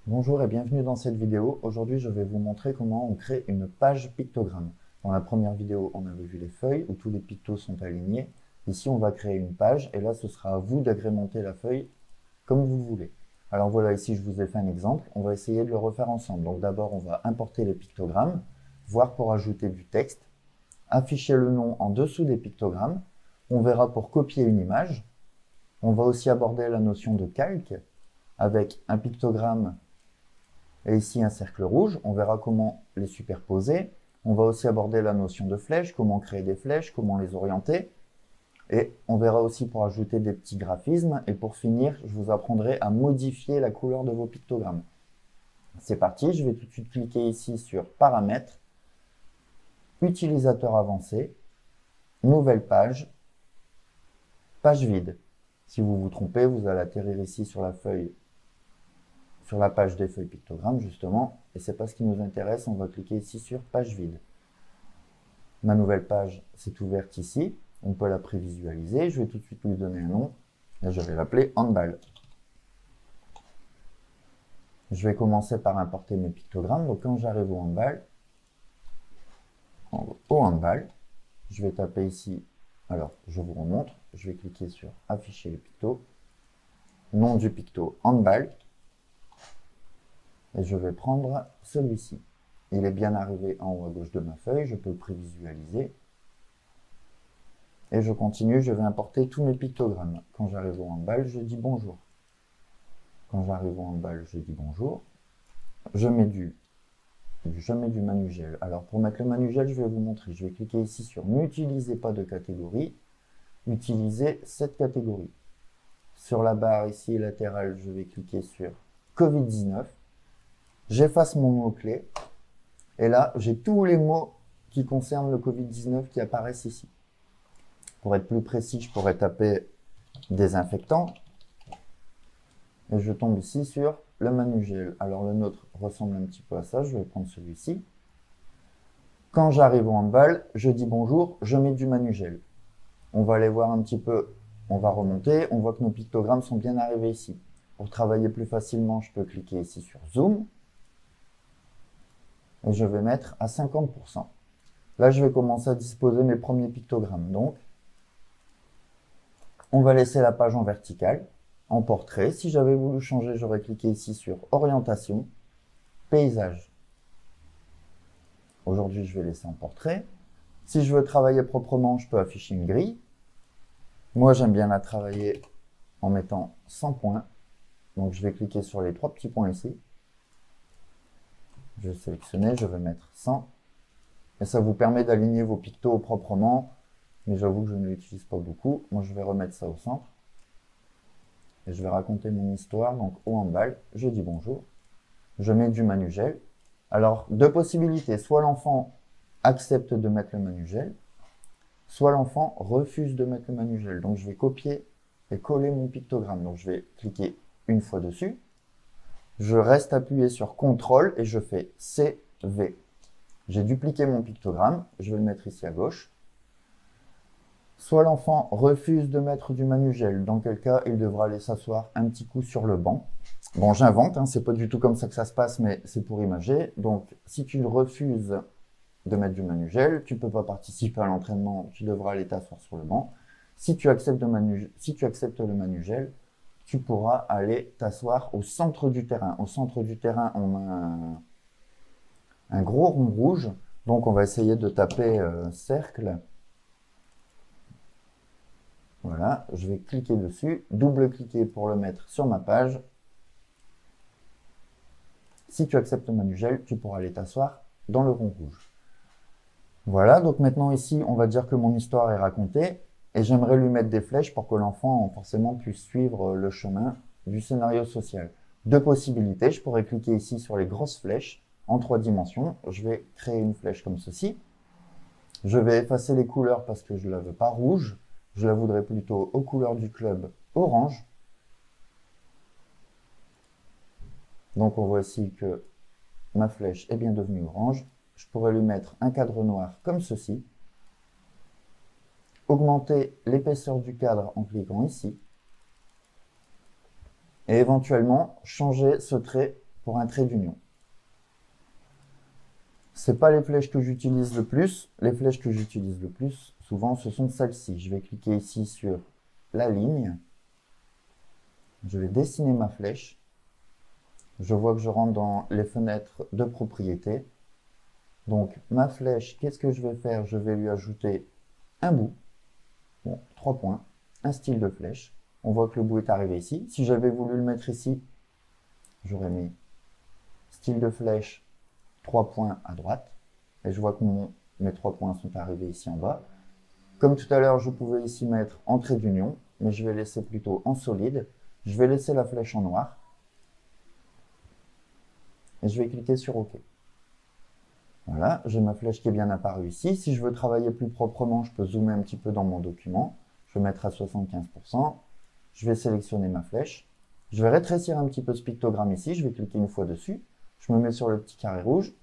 Bonjour et bienvenue dans cette vidéo. Aujourd'hui, je vais vous montrer comment on crée une page pictogramme. Dans la première vidéo, on avait vu les feuilles où tous les pictos sont alignés. Ici, on va créer une page et là, ce sera à vous d'agrémenter la feuille comme vous voulez. Alors voilà, ici, je vous ai fait un exemple. On va essayer de le refaire ensemble. Donc d'abord, on va importer les pictogrammes, voir pour ajouter du texte, afficher le nom en dessous des pictogrammes. On verra pour copier une image. On va aussi aborder la notion de calque avec un pictogramme et ici un cercle rouge. On verra comment les superposer. On va aussi aborder la notion de flèche, comment créer des flèches, comment les orienter. Et on verra aussi pour ajouter des petits graphismes. Et pour finir, je vous apprendrai à modifier la couleur de vos pictogrammes. C'est parti, je vais tout de suite cliquer ici sur Paramètres, Utilisateur avancé, Nouvelle page, Page vide. Si vous vous trompez, vous allez atterrir ici sur la feuille, sur la page des feuilles pictogrammes justement, et c'est pas ce qui nous intéresse, on va cliquer ici sur Page vide. Ma nouvelle page s'est ouverte ici, on peut la prévisualiser, je vais tout de suite lui donner un nom, et je vais l'appeler Handball. Je vais commencer par importer mes pictogrammes, donc quand j'arrive au handball, je vais taper ici, alors je vous remontre, je vais cliquer sur afficher les pictos, nom du picto handball, et je vais prendre celui-ci. Il est bien arrivé en haut à gauche de ma feuille, je peux le prévisualiser. Et je continue, je vais importer tous mes pictogrammes. Quand j'arrive au handball, je dis bonjour. Quand j'arrive au handball, je dis bonjour. Je mets du manugel. Alors pour mettre le manugel, je vais vous montrer. Je vais cliquer ici sur n'utilisez pas de catégorie. Utilisez cette catégorie. Sur la barre ici latérale, je vais cliquer sur Covid-19. J'efface mon mot-clé. Et là, j'ai tous les mots qui concernent le Covid-19 qui apparaissent ici. Pour être plus précis, je pourrais taper désinfectant. Et je tombe ici sur le manugel. Alors le nôtre ressemble un petit peu à ça, je vais prendre celui-ci. Quand j'arrive au handball, je dis bonjour, je mets du manugel. On va aller voir un petit peu, on va remonter, on voit que nos pictogrammes sont bien arrivés ici. Pour travailler plus facilement, je peux cliquer ici sur Zoom. Et je vais mettre à 50%. Là, je vais commencer à disposer mes premiers pictogrammes. Donc, on va laisser la page en verticale, en portrait. Si j'avais voulu changer, j'aurais cliqué ici sur Orientation, Paysage. Aujourd'hui, je vais laisser en portrait. Si je veux travailler proprement, je peux afficher une grille. Moi, j'aime bien la travailler en mettant 100 points. Donc, je vais cliquer sur les trois petits points ici. Je vais sélectionner, je vais mettre 100. Et ça vous permet d'aligner vos pictos proprement. Mais j'avoue que je ne l'utilise pas beaucoup. Moi, je vais remettre ça au centre. Et je vais raconter mon histoire. Donc, au handball, je dis bonjour. Je mets du manugel. Alors, deux possibilités. Soit l'enfant accepte de mettre le manugel, soit l'enfant refuse de mettre le manugel. Donc, je vais copier et coller mon pictogramme. Donc, je vais cliquer une fois dessus. Je reste appuyé sur CTRL et je fais CV. J'ai dupliqué mon pictogramme. Je vais le mettre ici à gauche. Soit l'enfant refuse de mettre du manugel, dans quel cas il devra aller s'asseoir un petit coup sur le banc. Bon, j'invente, hein, c'est pas du tout comme ça que ça se passe, mais c'est pour imager. Donc, si tu refuses de mettre du manugel, tu peux pas participer à l'entraînement, tu devras aller t'asseoir sur le banc. Si tu acceptes le manugel, tu pourras aller t'asseoir au centre du terrain. Au centre du terrain, on a un gros rond rouge, donc on va essayer de taper cercle. Voilà, je vais cliquer dessus, double-cliquer pour le mettre sur ma page. Si tu acceptes le manugel, tu pourras aller t'asseoir dans le rond rouge. Voilà, donc maintenant ici, on va dire que mon histoire est racontée et j'aimerais lui mettre des flèches pour que l'enfant forcément puisse suivre le chemin du scénario social. Deux possibilités, je pourrais cliquer ici sur les grosses flèches en 3 dimensions. Je vais créer une flèche comme ceci. Je vais effacer les couleurs parce que je ne la veux pas rouge. Je la voudrais plutôt aux couleurs du club orange. Donc on voit ici que ma flèche est bien devenue orange. Je pourrais lui mettre un cadre noir comme ceci. Augmenter l'épaisseur du cadre en cliquant ici. Et éventuellement changer ce trait pour un trait d'union. C'est pas les flèches que j'utilise le plus. Les flèches que j'utilise le plus, souvent, ce sont celles-ci. Je vais cliquer ici sur la ligne. Je vais dessiner ma flèche. Je vois que je rentre dans les fenêtres de propriété. Donc, ma flèche, qu'est-ce que je vais faire? Je vais lui ajouter un bout. Bon, 3 points. Un style de flèche. On voit que le bout est arrivé ici. Si j'avais voulu le mettre ici, j'aurais mis style de flèche, 3 points à droite. Et je vois que mes 3 points sont arrivés ici en bas. Comme tout à l'heure, je pouvais ici mettre en trait d'union, mais je vais laisser plutôt en solide. Je vais laisser la flèche en noir. Et je vais cliquer sur OK. Voilà, j'ai ma flèche qui est bien apparue ici. Si je veux travailler plus proprement, je peux zoomer un petit peu dans mon document. Je vais mettre à 75%. Je vais sélectionner ma flèche. Je vais rétrécir un petit peu ce pictogramme ici. Je vais cliquer une fois dessus. Je me mets sur le petit carré rouge.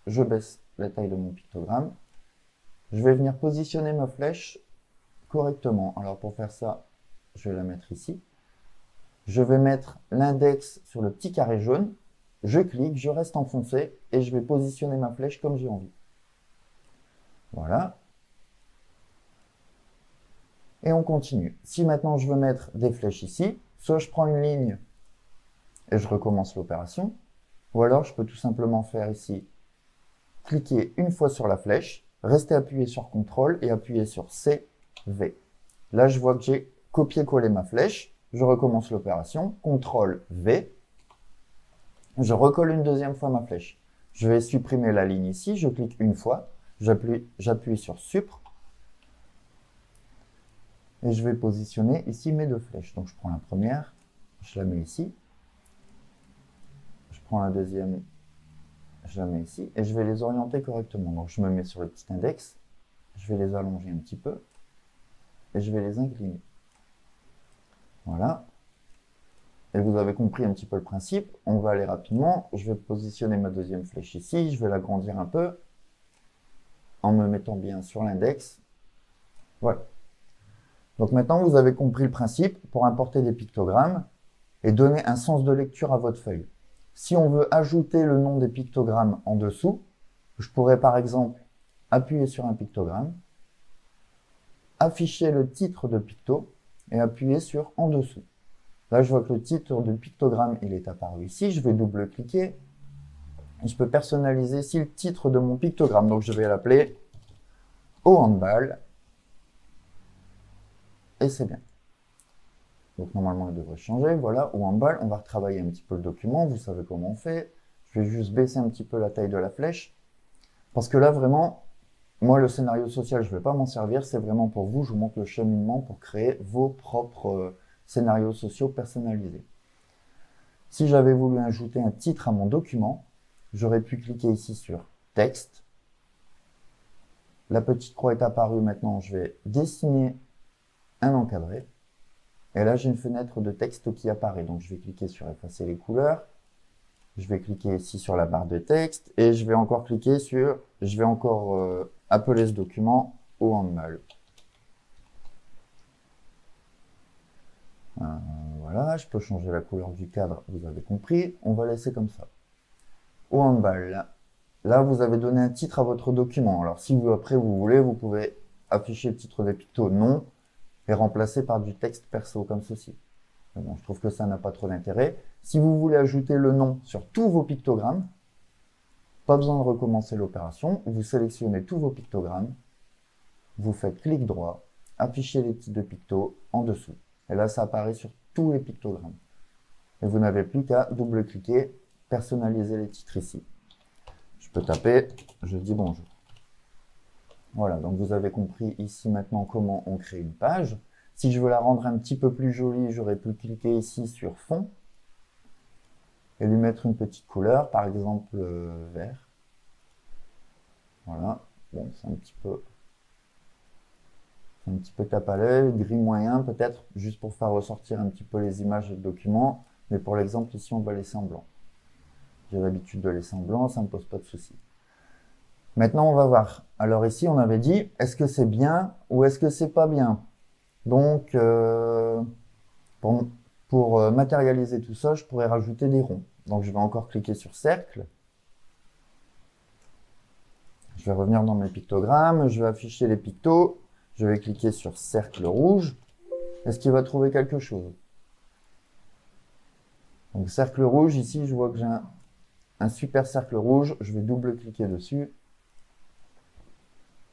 Je baisse la taille de mon pictogramme. Je vais venir positionner ma flèche correctement. Alors pour faire ça, je vais la mettre ici. Je vais mettre l'index sur le petit carré jaune. Je clique, je reste enfoncé et je vais positionner ma flèche comme j'ai envie. Voilà. Et on continue. Si maintenant je veux mettre des flèches ici, soit je prends une ligne et je recommence l'opération, ou alors je peux tout simplement faire ici, cliquer une fois sur la flèche, rester appuyé sur CTRL et appuyer sur C, V. Là, je vois que j'ai copié-collé ma flèche. Je recommence l'opération, CTRL, V. Je recolle une deuxième fois ma flèche. Je vais supprimer la ligne ici, je clique une fois, j'appuie sur Supr. Et je vais positionner ici mes deux flèches. Donc je prends la première, je la mets ici. Je prends la deuxième, je la mets ici. Et je vais les orienter correctement. Donc je me mets sur le petit index. Je vais les allonger un petit peu. Et je vais les incliner. Voilà. Et vous avez compris un petit peu le principe. On va aller rapidement. Je vais positionner ma deuxième flèche ici. Je vais l'agrandir un peu. En me mettant bien sur l'index. Voilà. Donc maintenant, vous avez compris le principe pour importer des pictogrammes et donner un sens de lecture à votre feuille. Si on veut ajouter le nom des pictogrammes en dessous, je pourrais par exemple appuyer sur un pictogramme, afficher le titre de picto et appuyer sur en dessous. Là, je vois que le titre du pictogramme, il est apparu ici. Je vais double-cliquer. Je peux personnaliser ici le titre de mon pictogramme. Donc, je vais l'appeler au handball. Et c'est bien. Donc, normalement, il devrait changer. Voilà, au handball. On va retravailler un petit peu le document. Vous savez comment on fait. Je vais juste baisser un petit peu la taille de la flèche. Parce que là, vraiment, moi, le scénario social, je ne vais pas m'en servir. C'est vraiment pour vous. Je vous montre le cheminement pour créer vos propres scénarios sociaux personnalisés. Si j'avais voulu ajouter un titre à mon document, j'aurais pu cliquer ici sur texte. La petite croix est apparue. Maintenant, je vais dessiner un encadré. Et là, j'ai une fenêtre de texte qui apparaît. Donc, je vais cliquer sur effacer les couleurs. Je vais cliquer ici sur la barre de texte. Et je vais encore cliquer sur... Je vais encore appeler ce document au handball. Voilà, je peux changer la couleur du cadre, vous avez compris. On va laisser comme ça. Au handball, là, vous avez donné un titre à votre document. Alors, si vous, après, vous voulez, vous pouvez afficher le titre des pictos non et remplacer par du texte perso, comme ceci. Mais bon, je trouve que ça n'a pas trop d'intérêt. Si vous voulez ajouter le nom sur tous vos pictogrammes, pas besoin de recommencer l'opération. Vous sélectionnez tous vos pictogrammes, vous faites clic droit, affichez les titres de pictos en dessous. Et là, ça apparaît sur tous les pictogrammes. Et vous n'avez plus qu'à double-cliquer, personnaliser les titres ici. Je peux taper, je dis bonjour. Voilà, donc vous avez compris ici maintenant comment on crée une page. Si je veux la rendre un petit peu plus jolie, j'aurais pu cliquer ici sur fond et lui mettre une petite couleur, par exemple vert. Voilà, bon, c'est un petit peu tape à l'œil, gris moyen peut-être, juste pour faire ressortir un petit peu les images du document. Mais pour l'exemple, ici, on va laisser en blanc. J'ai l'habitude de laisser en blanc, ça ne me pose pas de souci. Maintenant, on va voir. Alors ici, on avait dit, est-ce que c'est pour Pour matérialiser tout ça, je pourrais rajouter des ronds. Donc je vais encore cliquer sur cercle. Je vais revenir dans mes pictogrammes, je vais afficher les pictos. Je vais cliquer sur cercle rouge. Est-ce qu'il va trouver quelque chose? Donc cercle rouge, ici je vois que j'ai un super cercle rouge. Je vais double-cliquer dessus.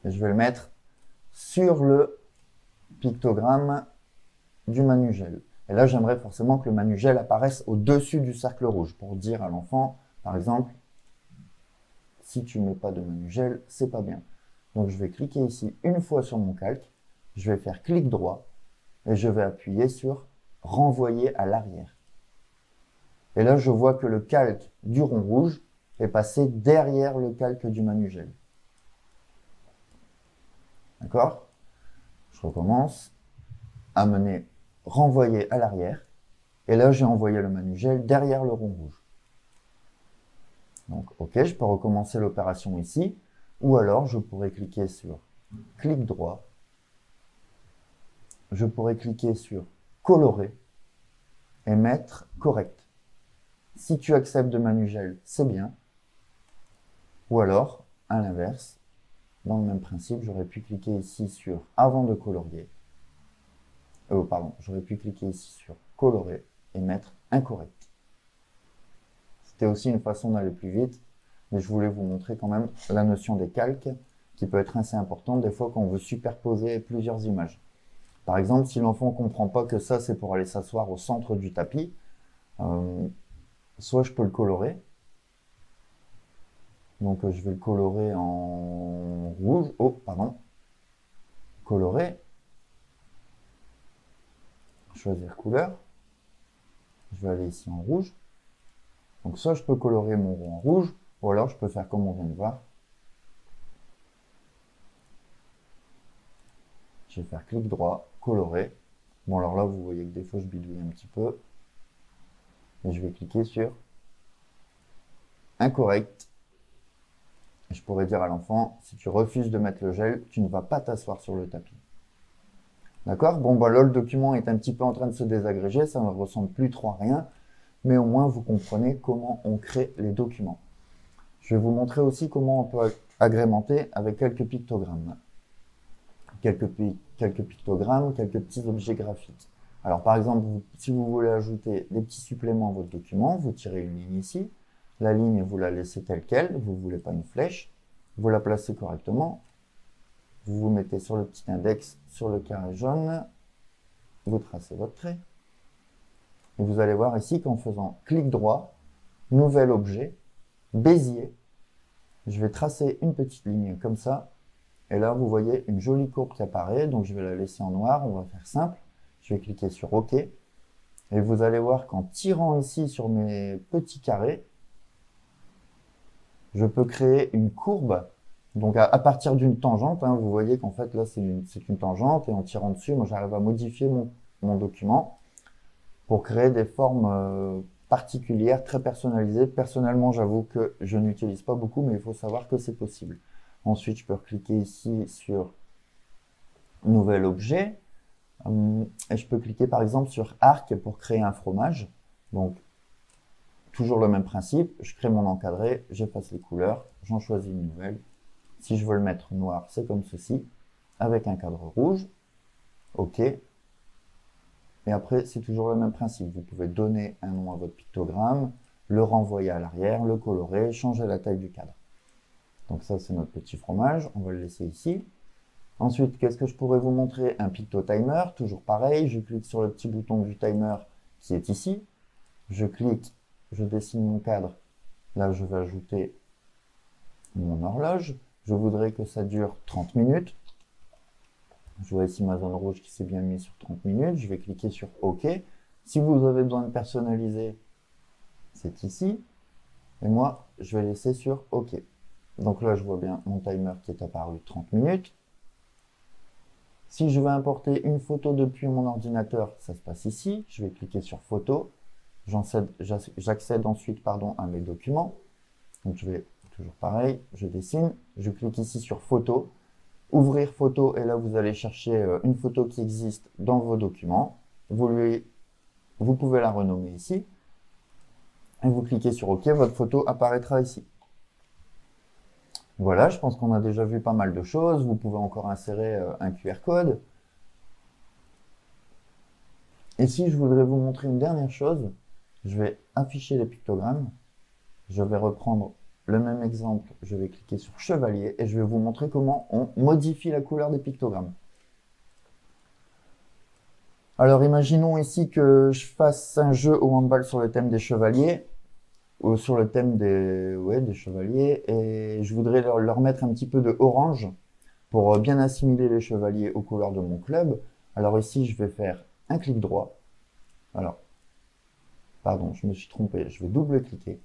Et je vais le mettre sur le pictogramme du manugel. Et là, j'aimerais forcément que le manugel apparaisse au-dessus du cercle rouge pour dire à l'enfant, par exemple, si tu ne mets pas de manugel, c'est pas bien. Donc, je vais cliquer ici une fois sur mon calque, je vais faire clic droit et je vais appuyer sur renvoyer à l'arrière. Et là, je vois que le calque du rond rouge est passé derrière le calque du manugel. D'accord? Je recommence. Amener, renvoyer à l'arrière. Et là, j'ai envoyé le manugel derrière le rond rouge. Donc, OK, je peux recommencer l'opération ici. Ou alors, je pourrais cliquer sur clic droit. Je pourrais cliquer sur colorer et mettre correct. Si tu acceptes de manugel, c'est bien. Ou alors, à l'inverse, dans le même principe, j'aurais pu cliquer ici sur avant de colorier. Pardon, j'aurais pu cliquer ici sur colorer et mettre incorrect. C'était aussi une façon d'aller plus vite, mais je voulais vous montrer quand même la notion des calques qui peut être assez importante des fois quand on veut superposer plusieurs images. Par exemple, si l'enfant ne comprend pas que ça c'est pour aller s'asseoir au centre du tapis, soit je peux le colorer. Donc je vais le colorer en rouge. Oh, pardon. Colorer. Choisir couleur. Je vais aller ici en rouge. Donc soit je peux colorer mon rond en rouge, ou alors je peux faire comme on vient de voir. Je vais faire clic droit, colorer. Bon alors là vous voyez que des fois je bidouille un petit peu. Et je vais cliquer sur incorrect. Et je pourrais dire à l'enfant, si tu refuses de mettre le gel, tu ne vas pas t'asseoir sur le tapis. D'accord? Bon bah là le document est un petit peu en train de se désagréger, ça ne ressemble plus trop à rien. Mais au moins vous comprenez comment on crée les documents. Je vais vous montrer aussi comment on peut agrémenter avec quelques pictogrammes. Quelques pictogrammes, quelques petits objets graphiques. Alors par exemple, si vous voulez ajouter des petits suppléments à votre document, vous tirez une ligne ici. La ligne, vous la laissez telle qu'elle, vous ne voulez pas une flèche. Vous la placez correctement. Vous vous mettez sur le petit index, sur le carré jaune. Vous tracez votre trait. Et vous allez voir ici qu'en faisant clic droit, nouvel objet, Bézier, je vais tracer une petite ligne comme ça. Et là, vous voyez une jolie courbe qui apparaît. Donc, je vais la laisser en noir. On va faire simple. Je vais cliquer sur OK. Et vous allez voir qu'en tirant ici sur mes petits carrés, je peux créer une courbe. Donc, à partir d'une tangente, hein, vous voyez qu'en fait, là, c'est une tangente. Et en tirant dessus, moi, j'arrive à modifier mon document pour créer des formes particulières, très personnalisées. Personnellement, j'avoue que je n'utilise pas beaucoup, mais il faut savoir que c'est possible. Ensuite, je peux cliquer ici sur Nouvel objet. Et je peux cliquer par exemple sur Arc pour créer un fromage. Donc, toujours le même principe. Je crée mon encadré, j'efface les couleurs, j'en choisis une nouvelle. Si je veux le mettre noir, c'est comme ceci, avec un cadre rouge. OK. Et après, c'est toujours le même principe. Vous pouvez donner un nom à votre pictogramme, le renvoyer à l'arrière, le colorer, changer la taille du cadre. Donc ça, c'est notre petit fromage. On va le laisser ici. Ensuite, qu'est-ce que je pourrais vous montrer? Un picto timer, toujours pareil. Je clique sur le petit bouton du timer qui est ici. Je clique, je dessine mon cadre. Là, je vais ajouter mon horloge. Je voudrais que ça dure 30 minutes. Je vois ici ma zone rouge qui s'est bien mise sur 30 minutes. Je vais cliquer sur OK. Si vous avez besoin de personnaliser, c'est ici. Et moi, je vais laisser sur OK. Donc là, je vois bien mon timer qui est apparu 30 minutes. Si je veux importer une photo depuis mon ordinateur, ça se passe ici. Je vais cliquer sur photo. J'accède ensuite à mes documents. Donc je vais toujours pareil, je dessine. Je clique ici sur photo. Ouvrir photo et là vous allez chercher une photo qui existe dans vos documents. Vous lui vous pouvez la renommer ici. Et vous cliquez sur OK, votre photo apparaîtra ici. Voilà, je pense qu'on a déjà vu pas mal de choses. Vous pouvez encore insérer un QR code. Et si je voudrais vous montrer une dernière chose, je vais afficher les pictogrammes. Je vais reprendre le même exemple. Je vais cliquer sur chevalier et je vais vous montrer comment on modifie la couleur des pictogrammes. Alors imaginons ici que je fasse un jeu au handball sur le thème des chevaliers. Ou sur le thème des chevaliers, et je voudrais leur mettre un petit peu de orange pour bien assimiler les chevaliers aux couleurs de mon club. Alors ici, je vais faire un clic droit. Alors, pardon, je me suis trompé, je vais double-cliquer.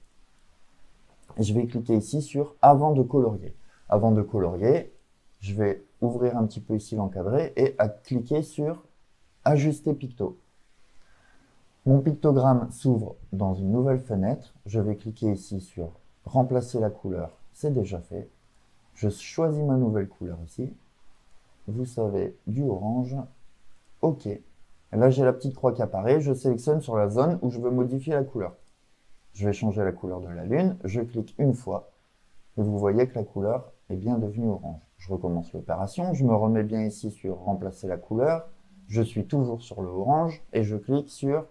Et je vais cliquer ici sur Avant de colorier. Avant de colorier, je vais ouvrir un petit peu ici l'encadré et cliquer sur Ajuster picto. Mon pictogramme s'ouvre dans une nouvelle fenêtre. Je vais cliquer ici sur Remplacer la couleur. C'est déjà fait. Je choisis ma nouvelle couleur ici. Vous savez, du orange. OK. Et là, j'ai la petite croix qui apparaît. Je sélectionne sur la zone où je veux modifier la couleur. Je vais changer la couleur de la lune. Je clique une fois. Et vous voyez que la couleur est bien devenue orange. Je recommence l'opération. Je me remets bien ici sur Remplacer la couleur. Je suis toujours sur le orange. Et je clique sur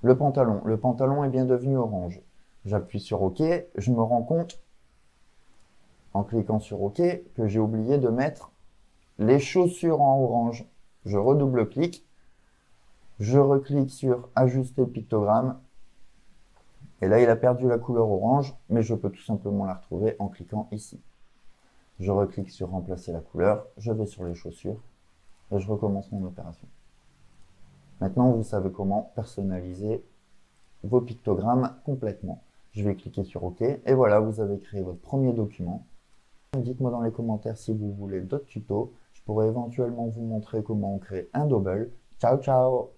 le pantalon. Le pantalon est bien devenu orange. J'appuie sur OK. Je me rends compte, en cliquant sur OK, que j'ai oublié de mettre les chaussures en orange. Je redouble-clique. Je reclique sur Ajuster pictogramme. Et là, il a perdu la couleur orange, mais je peux tout simplement la retrouver en cliquant ici. Je reclique sur Remplacer la couleur. Je vais sur les chaussures. Et je recommence mon opération. Maintenant, vous savez comment personnaliser vos pictogrammes complètement. Je vais cliquer sur OK et voilà, vous avez créé votre premier document. Dites-moi dans les commentaires si vous voulez d'autres tutos. Je pourrais éventuellement vous montrer comment on crée un double. Ciao, ciao!